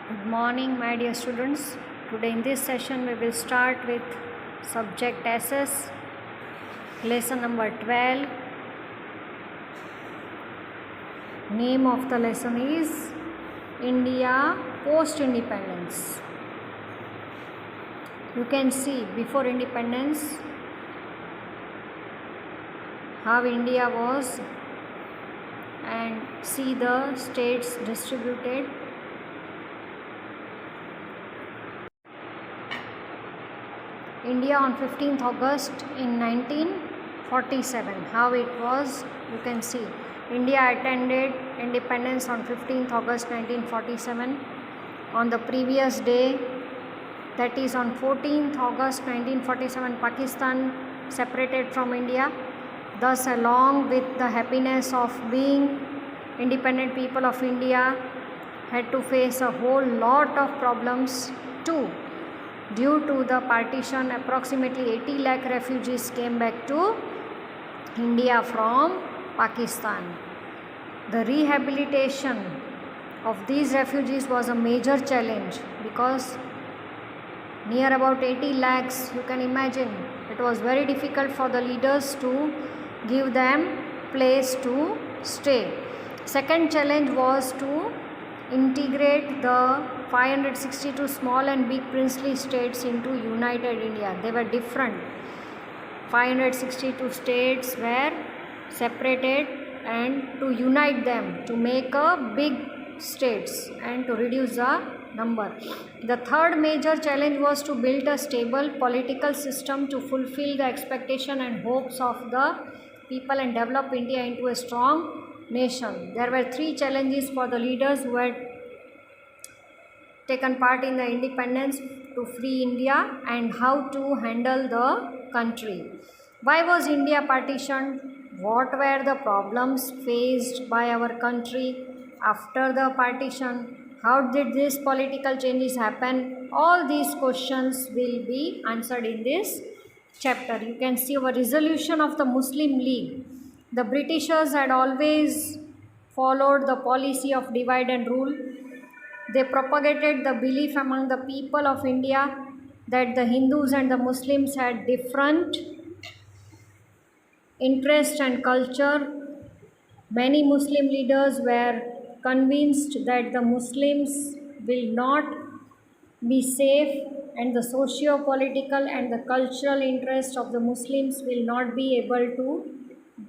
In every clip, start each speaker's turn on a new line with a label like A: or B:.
A: Good morning, my dear students. Today in this session we will start with subject SS, lesson number 12. Name of the lesson is India Post-Independence. You can see before independence how India was and see the states distributed. India on 15th August in 1947. How it was, you can see. India attended independence on 15th August 1947. On the previous day, that is on 14th August 1947, Pakistan separated from India. Thus, along with the happiness of being independent people of India, had to face a whole lot of problems too. Due to the partition, approximately 80 lakh refugees came back to India from Pakistan. The rehabilitation of these refugees was a major challenge because near about 80 lakhs, you can imagine, it was very difficult for the leaders to give them place to stay. Second challenge was to integrate the 562 small and big princely states into united India. They were different. 562 states were separated, and to unite them to make a big states and to reduce the number. The third major challenge was to build a stable political system to fulfill the expectation and hopes of the people and develop India into a strong nation. There were three challenges for the leaders who had taken part in the independence to free India and how to handle the country. Why was India partitioned? What were the problems faced by our country after the partition? How did these political changes happen? All these questions will be answered in this chapter. You can see our resolution of the Muslim League. The Britishers had always followed the policy of divide and rule. They propagated the belief among the people of India that the Hindus and the Muslims had different interest and culture. Many Muslim leaders were convinced that the Muslims will not be safe and the socio-political and the cultural interest of the Muslims will not be able to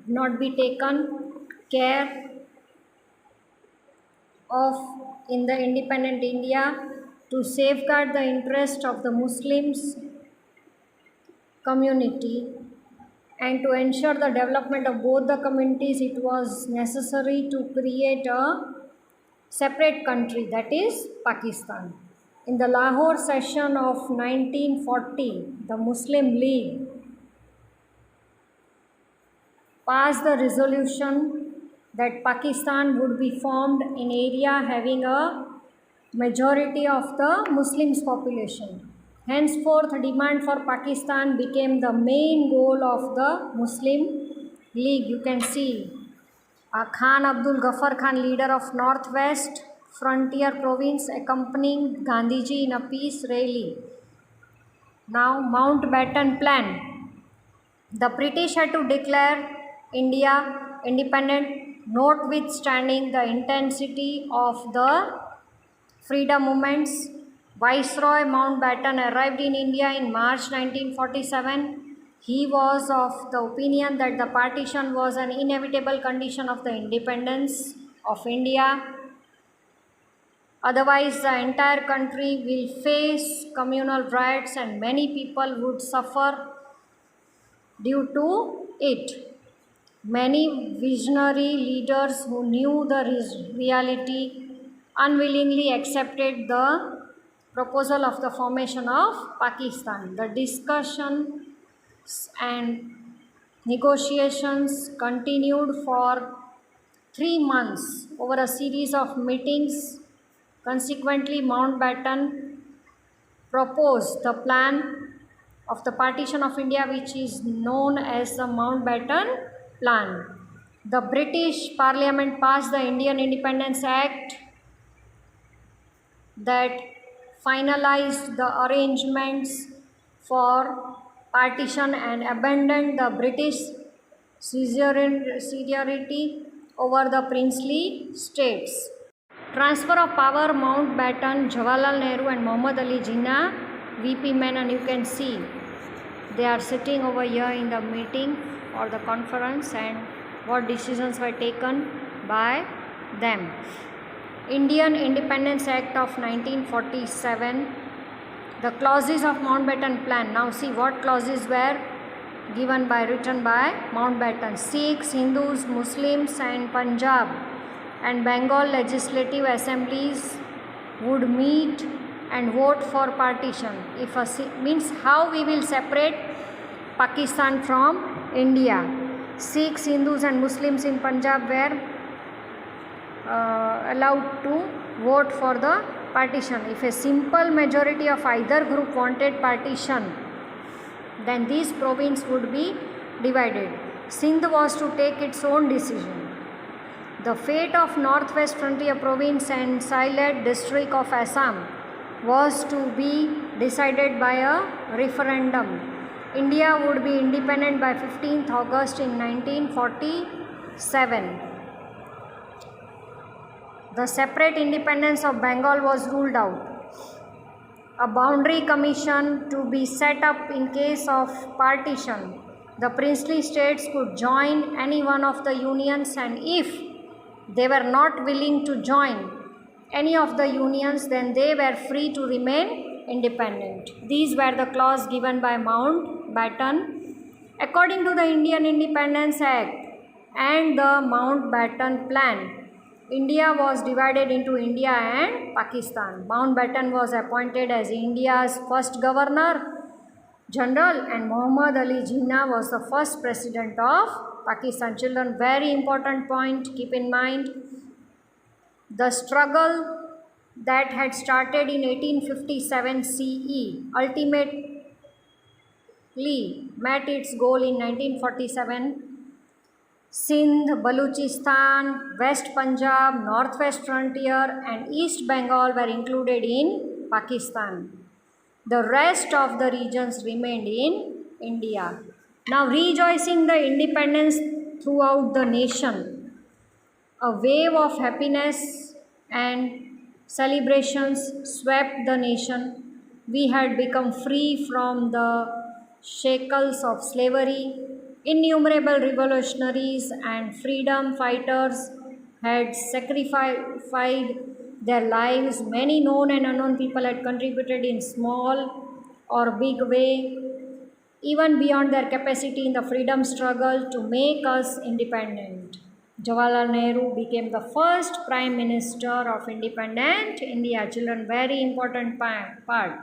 A: not be taken care of in the independent India. To safeguard the interest of the Muslims community and to ensure the development of both the communities, it was necessary to create a separate country, that is Pakistan. In the Lahore session of 1940, the Muslim League passed the resolution that Pakistan would be formed in area having a majority of the Muslims population. Henceforth, demand for Pakistan became the main goal of the Muslim League. You can see Khan Abdul Ghaffar Khan, leader of Northwest Frontier Province, accompanying Gandhiji in a peace rally. Now, Mountbatten Plan. The British had to declare India independent, notwithstanding the intensity of the freedom movements. Viceroy Mountbatten arrived in India in March 1947. He was of the opinion that the partition was an inevitable condition of the independence of India. Otherwise, the entire country will face communal riots and many people would suffer due to it. Many visionary leaders who knew the reality unwillingly accepted the proposal of the formation of Pakistan. The discussions and negotiations continued for 3 months over a series of meetings. Consequently, Mountbatten proposed the plan of the partition of India, which is known as the Mountbatten Plan. The British Parliament passed the Indian Independence Act that finalized the arrangements for partition and abandoned the British suzerainty over the princely states. Transfer of power, Mountbatten, Jawaharlal Nehru and Muhammad Ali Jinnah, VP Menon, you can see they are sitting over here in the meeting or the conference, and what decisions were taken by them. Indian Independence Act of 1947, the clauses of Mountbatten Plan. Now see what clauses were written by Mountbatten. Sikhs, Hindus, Muslims and Punjab and Bengal legislative assemblies would meet and vote for partition. If means how we will separate Pakistan from India. Sikhs, Hindus and Muslims in Punjab were allowed to vote for the partition. If a simple majority of either group wanted partition, then this province would be divided. Sindh was to take its own decision. The fate of Northwest Frontier Province and Sylhet district of Assam was to be decided by a referendum. India would be independent by 15th August in 1947. The separate independence of Bengal was ruled out. A boundary commission to be set up in case of partition. The princely states could join any one of the unions, and if they were not willing to join any of the unions, then they were free to remain independent. These were the clause given by Mountbatten. According to the Indian Independence Act and the Mountbatten Plan, India was divided into India and Pakistan. Mountbatten was appointed as India's first Governor General and Muhammad Ali Jinnah was the first President of Pakistan. Children, very important point, keep in mind. The struggle that had started in 1857 CE ultimately met its goal in 1947. Sindh, Baluchistan, West Punjab, Northwest Frontier and East Bengal were included in Pakistan. The rest of the regions remained in India. Now, rejoicing the independence throughout the nation, a wave of happiness and celebrations swept the nation. We had become free from the shackles of slavery. Innumerable revolutionaries and freedom fighters had sacrificed their lives. Many known and unknown people had contributed in small or big way, even beyond their capacity in the freedom struggle to make us independent. Jawaharlal Nehru became the first Prime Minister of independent India. Children, very important part.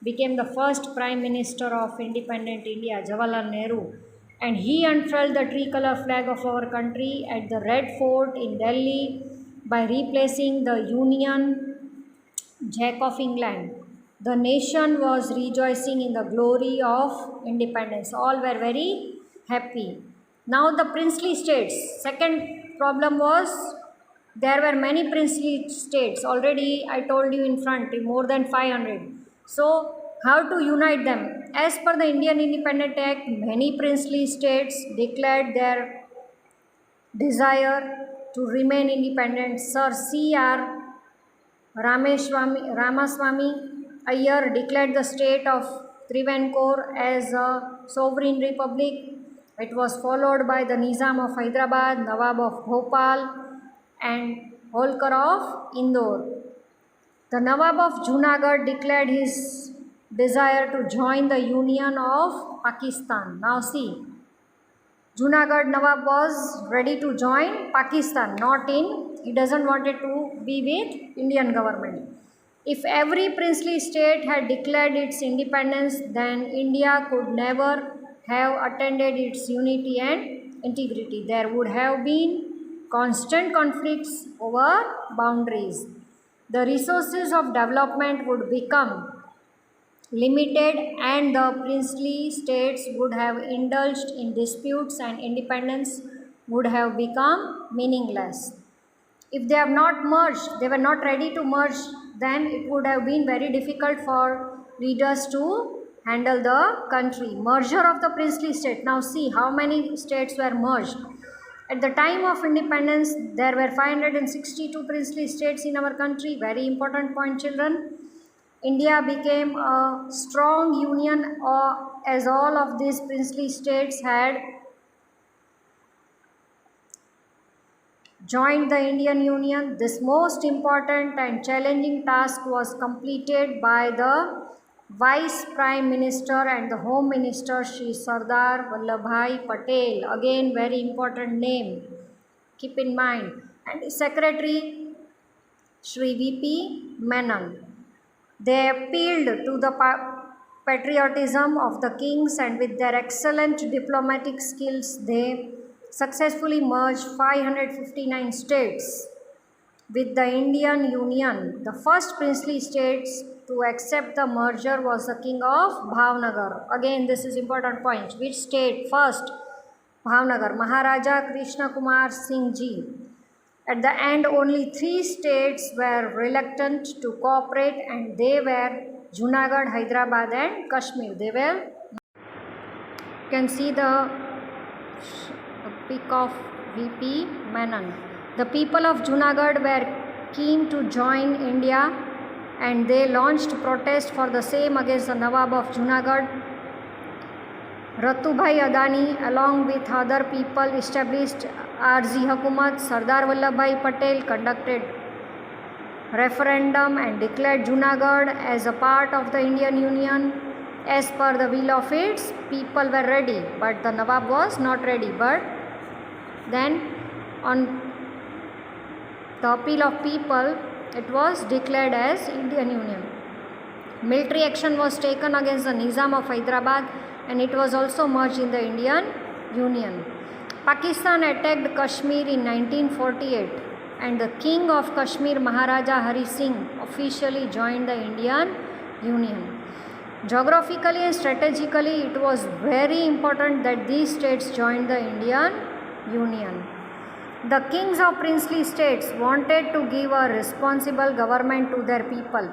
A: Became the first Prime Minister of independent India, Jawaharlal Nehru. And he unfurled the tricolour flag of our country at the Red Fort in Delhi by replacing the Union Jack of England. The nation was rejoicing in the glory of independence. All were very happy. Now the princely states. Second problem was there were many princely states. Already I told you in front, more than 500. So how to unite them? As per the Indian Independence Act, many princely states declared their desire to remain independent. Sir C.R. Ramaswamy Iyer declared the state of Travancore as a sovereign republic. It was followed by the Nizam of Hyderabad, Nawab of Bhopal and Holkar of Indore. The Nawab of Junagadh declared his desire to join the Union of Pakistan. Now see, Junagadh Nawab was ready to join Pakistan, he doesn't want it to be with Indian government. If every princely state had declared its independence, then India could never have attained its unity and integrity. There would have been constant conflicts over boundaries. The resources of development would become limited and the princely states would have indulged in disputes and independence would have become meaningless. If they have not merged, they were not ready to merge then it would have been very difficult for leaders to handle the country. Merger of the princely state. Now see how many states were merged. At the time of independence, there were 562 princely states in our country. Very important point, children. India became a strong union as all of these princely states had joined the Indian Union. This most important and challenging task was completed by the Vice Prime Minister and the Home Minister Shri Sardar Vallabhbhai Patel. Again, very important name. Keep in mind. And the Secretary Shri V.P. Menon. They appealed to the patriotism of the kings, and with their excellent diplomatic skills, they successfully merged 559 states with the Indian Union. The first princely states to accept the merger was the king of Bhavnagar. Again, this is important point. Which state first? Bhavnagar. Maharaja Krishna Kumar Singh Ji. At the end, only 3 states were reluctant to cooperate, and they were Junagadh, Hyderabad and Kashmir. They were, you can see the pic of V.P. Menon. The people of Junagadh were keen to join India, and they launched protest for the same against the Nawab of Junagadh. Ratubhai Adani along with other people established Arzi Hukumat. Sardar Vallabhbhai Patel conducted referendum and declared Junagadh as a part of the Indian Union as per the will of its people were ready, but the Nawab was not ready. But then on the appeal of people, it was declared as Indian Union. Military action was taken against the Nizam of Hyderabad, and it was also merged in the Indian Union. Pakistan attacked Kashmir in 1948, and the King of Kashmir, Maharaja Hari Singh, officially joined the Indian Union. Geographically and strategically, it was very important that these states joined the Indian Union. The kings of princely states wanted to give a responsible government to their people.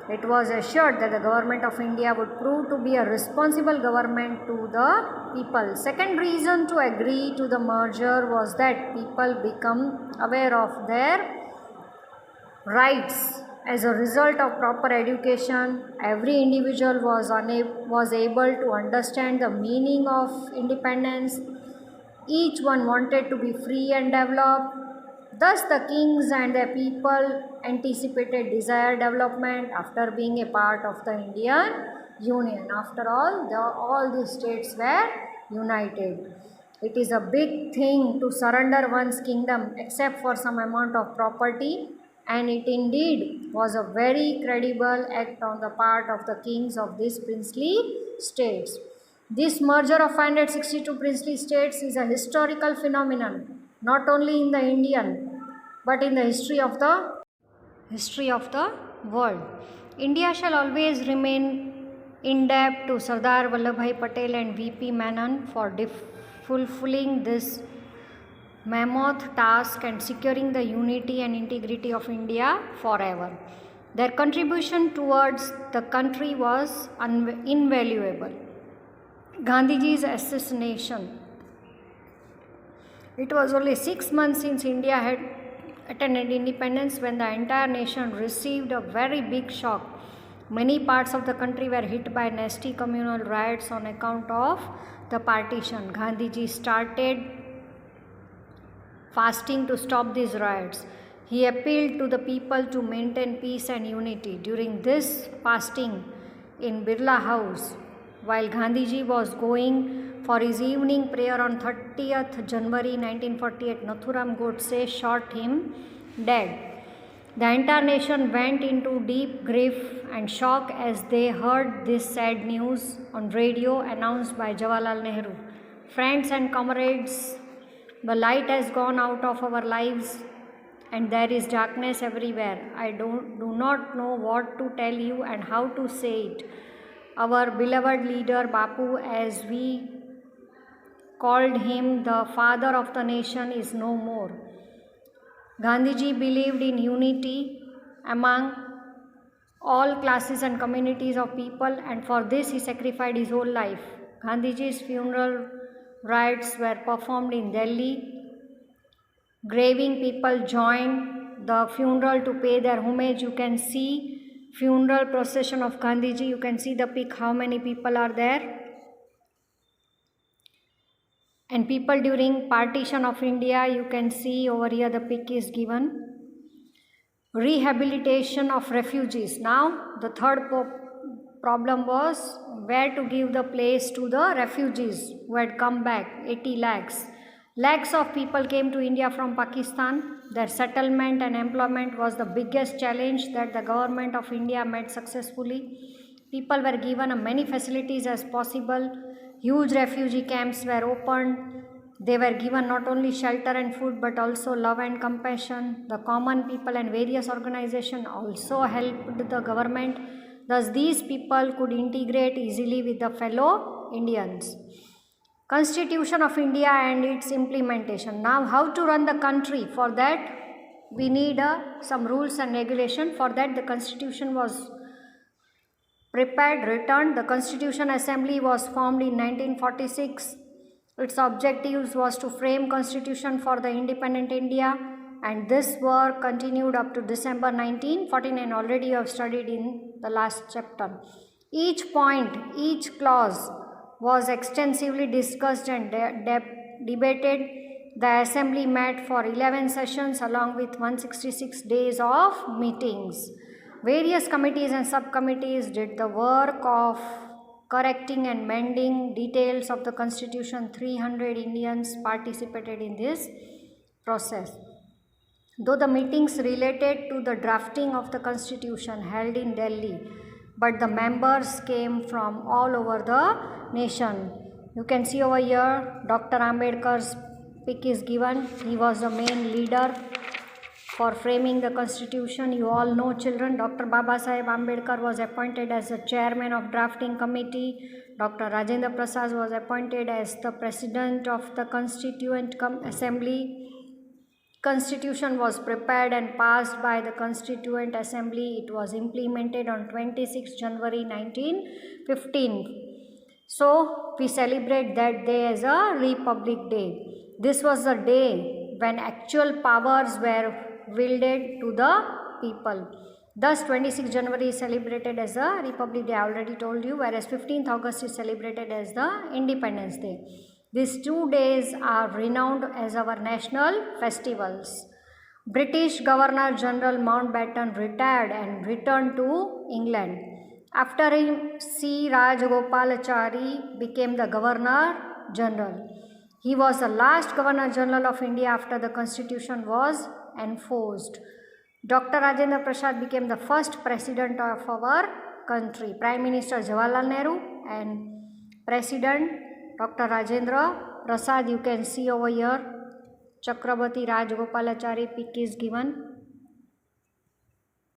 A: It was assured that the government of India would prove to be a responsible government to the people. Second reason to agree to the merger was that people become aware of their rights. As a result of proper education, every individual was able to understand the meaning of independence. Each one wanted to be free and developed. Thus, the kings and their people anticipated desired development after being a part of the Indian Union. After all, all the states were united. It is a big thing to surrender one's kingdom except for some amount of property, and it indeed was a very credible act on the part of the kings of these princely states. This merger of 562 princely states is a historical phenomenon, not only in the Indian but in the history of the world. India shall always remain indebted to Sardar Vallabhbhai Patel and V.P. Menon for fulfilling this mammoth task and securing the unity and integrity of India forever. Their contribution towards the country was invaluable. Gandhiji's assassination. It was only 6 months since India had attained independence when the entire nation received a very big shock. Many parts of the country were hit by nasty communal riots on account of the partition. Gandhiji started fasting to stop these riots. He appealed to the people to maintain peace and unity. During this fasting in Birla House, while Gandhiji was going for his evening prayer on 30th January 1948, Nathuram Godse shot him dead. The entire nation went into deep grief and shock as they heard this sad news on radio announced by Jawaharlal Nehru. Friends and comrades, the light has gone out of our lives and there is darkness everywhere. I do not know what to tell you and how to say it. Our beloved leader Bapu, as we called him, the father of the nation, is no more. Gandhiji believed in unity among all classes and communities of people, and for this he sacrificed his whole life. Gandhiji's funeral rites were performed in Delhi. Grieving people joined the funeral to pay their homage. You can see funeral procession of Gandhiji. You can see the pic, how many people are there. And people during partition of India, you can see over here the pic is given. Rehabilitation of refugees. Now the third problem was where to give the place to the refugees who had come back, 80 lakhs. Lakhs of people came to India from Pakistan. Their settlement and employment was the biggest challenge that the government of India met successfully. People were given many facilities as possible. Huge refugee camps were opened. They were given not only shelter and food but also love and compassion. The common people and various organizations also helped the government. Thus, these people could integrate easily with the fellow Indians. Constitution of India and its implementation. Now, how to run the country? For that, we need some rules and regulation. For that, the Constitution was prepared, returned. The Constitution Assembly was formed in 1946. Its objectives was to frame Constitution for the independent India, and this work continued up to December 1949. Already you have studied in the last chapter. Each point, each clause was extensively discussed and debated. The Assembly met for 11 sessions along with 166 days of meetings. Various committees and subcommittees did the work of correcting and mending details of the Constitution. 300 Indians participated in this process. Though the meetings related to the drafting of the Constitution held in Delhi, but the members came from all over the nation. You can see over here Dr. Ambedkar's pic is given. He was the main leader for framing the Constitution. You all know, children, Dr. Babasaheb Ambedkar was appointed as the chairman of drafting committee. Dr. Rajendra Prasad was appointed as the president of the Constituent Assembly. Constitution was prepared and passed by the Constituent Assembly. It was implemented on 26 January 1915. So, we celebrate that day as a Republic Day. This was the day when actual powers were wielded to the people. Thus, 26 January is celebrated as a Republic Day, I already told you, whereas 15th August is celebrated as the Independence Day. These 2 days are renowned as our national festivals. British Governor General Mountbatten retired and returned to England. After him, C. Rajagopalachari became the Governor General. He was the last Governor General of India after the Constitution was enforced. Dr. Rajendra Prasad became the first President of our country. Prime Minister Jawaharlal Nehru and President Dr. Rajendra Prasad. You can see over here Chakrabarti Rajagopalachari pic is given.